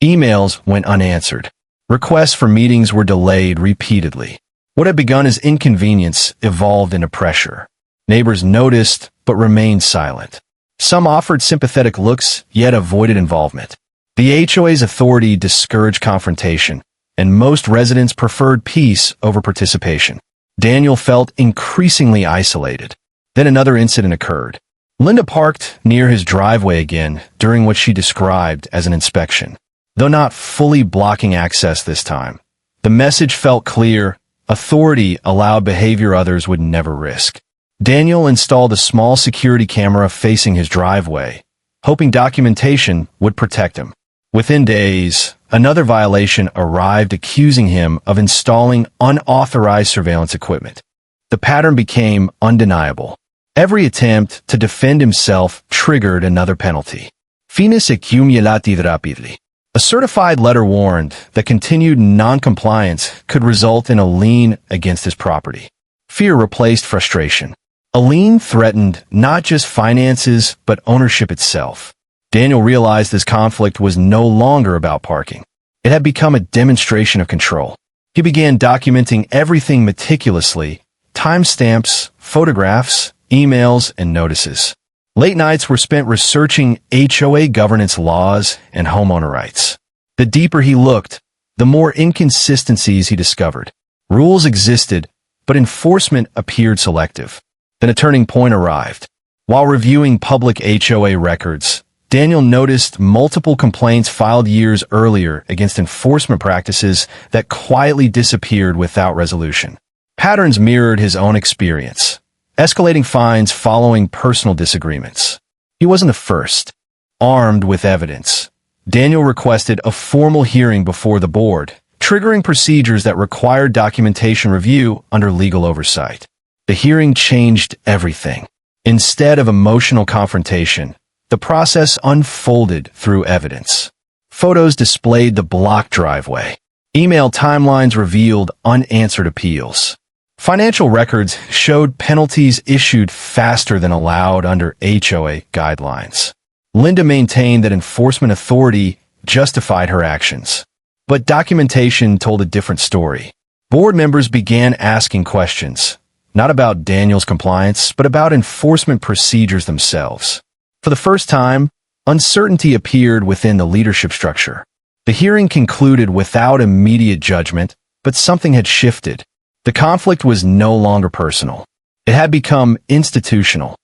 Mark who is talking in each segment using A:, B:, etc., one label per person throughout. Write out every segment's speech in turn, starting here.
A: Emails went unanswered. Requests for meetings were delayed repeatedly. What had begun as inconvenience evolved into pressure. Neighbors noticed, but remained silent. Some offered sympathetic looks, yet avoided involvement. The HOA's authority discouraged confrontation, and most residents preferred peace over participation. Daniel felt increasingly isolated. Then another incident occurred. Linda parked near his driveway again during what she described as an inspection. Though not fully blocking access this time, the message felt clear: authority allowed behavior others would never risk. Daniel installed a small security camera facing his driveway, hoping documentation would protect him. Within days, another violation arrived accusing him of installing unauthorized surveillance equipment. The pattern became undeniable. Every attempt to defend himself triggered another penalty. Finis accumulati rapidly. A certified letter warned that continued non-compliance could result in a lien against his property. Fear replaced frustration. A lien threatened not just finances, but ownership itself. Daniel realized this conflict was no longer about parking. It had become a demonstration of control. He began documenting everything meticulously: timestamps, photographs, emails, and notices. Late nights were spent researching HOA governance laws and homeowner rights. The deeper he looked, the more inconsistencies he discovered. Rules existed, but enforcement appeared selective. Then a turning point arrived. While reviewing public HOA records, Daniel noticed multiple complaints filed years earlier against enforcement practices that quietly disappeared without resolution. Patterns mirrored his own experience. Escalating fines following personal disagreements. He wasn't the first. Armed with evidence, Daniel requested a formal hearing before the board, triggering procedures that required documentation review under legal oversight. The hearing changed everything. Instead of emotional confrontation, the process unfolded through evidence. Photos displayed the blocked driveway. Email timelines revealed unanswered appeals. Financial records showed penalties issued faster than allowed under HOA guidelines. Linda maintained that enforcement authority justified her actions. But documentation told a different story. Board members began asking questions, not about Daniel's compliance, but about enforcement procedures themselves. For the first time, uncertainty appeared within the leadership structure. The hearing concluded without immediate judgment, but something had shifted. The conflict was no longer personal. It had become institutional.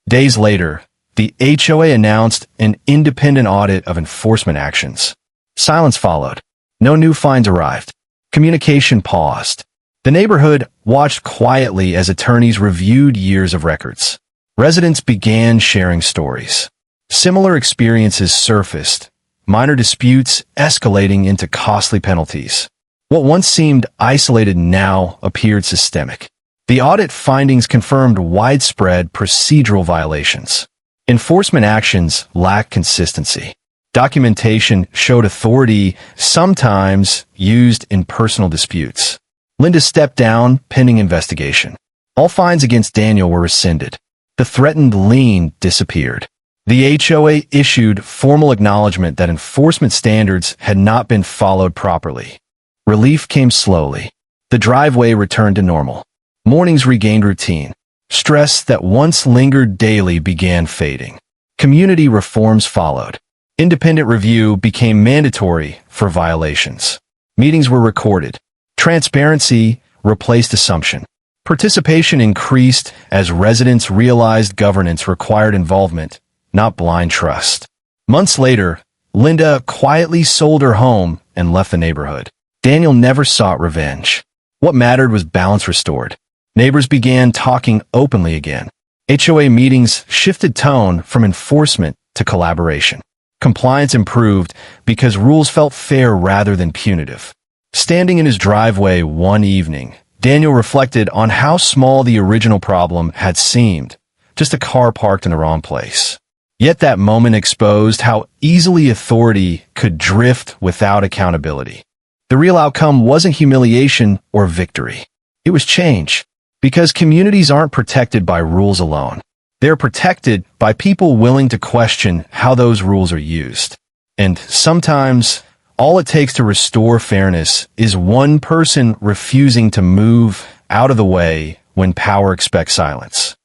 A: Days later, the HOA announced an independent audit of enforcement actions. Silence followed. No new fines arrived. Communication paused. The neighborhood watched quietly as attorneys reviewed years of records. Residents began sharing stories. Similar experiences surfaced, minor disputes escalating into costly penalties. What once seemed isolated now appeared systemic. The audit findings confirmed widespread procedural violations. Enforcement actions lacked consistency. Documentation showed authority sometimes used in personal disputes. Linda stepped down pending investigation. All fines against Daniel were rescinded. The threatened lien disappeared. The HOA issued formal acknowledgement that enforcement standards had not been followed properly. Relief came slowly. The driveway returned to normal. Mornings regained routine. Stress that once lingered daily began fading. Community reforms followed. Independent review became mandatory for violations. Meetings were recorded. Transparency replaced assumption. Participation increased as residents realized governance required involvement, not blind trust. Months later, Linda quietly sold her home and left the neighborhood. Daniel never sought revenge. What mattered was balance restored. Neighbors began talking openly again. HOA meetings shifted tone from enforcement to collaboration. Compliance improved because rules felt fair rather than punitive. Standing in his driveway one evening, Daniel reflected on how small the original problem had seemed, just a car parked in the wrong place. Yet that moment exposed how easily authority could drift without accountability. The real outcome wasn't humiliation or victory. It was change. Because communities aren't protected by rules alone. They're protected by people willing to question how those rules are used. And sometimes, All it takes to restore fairness is one person refusing to move out of the way when power expects silence.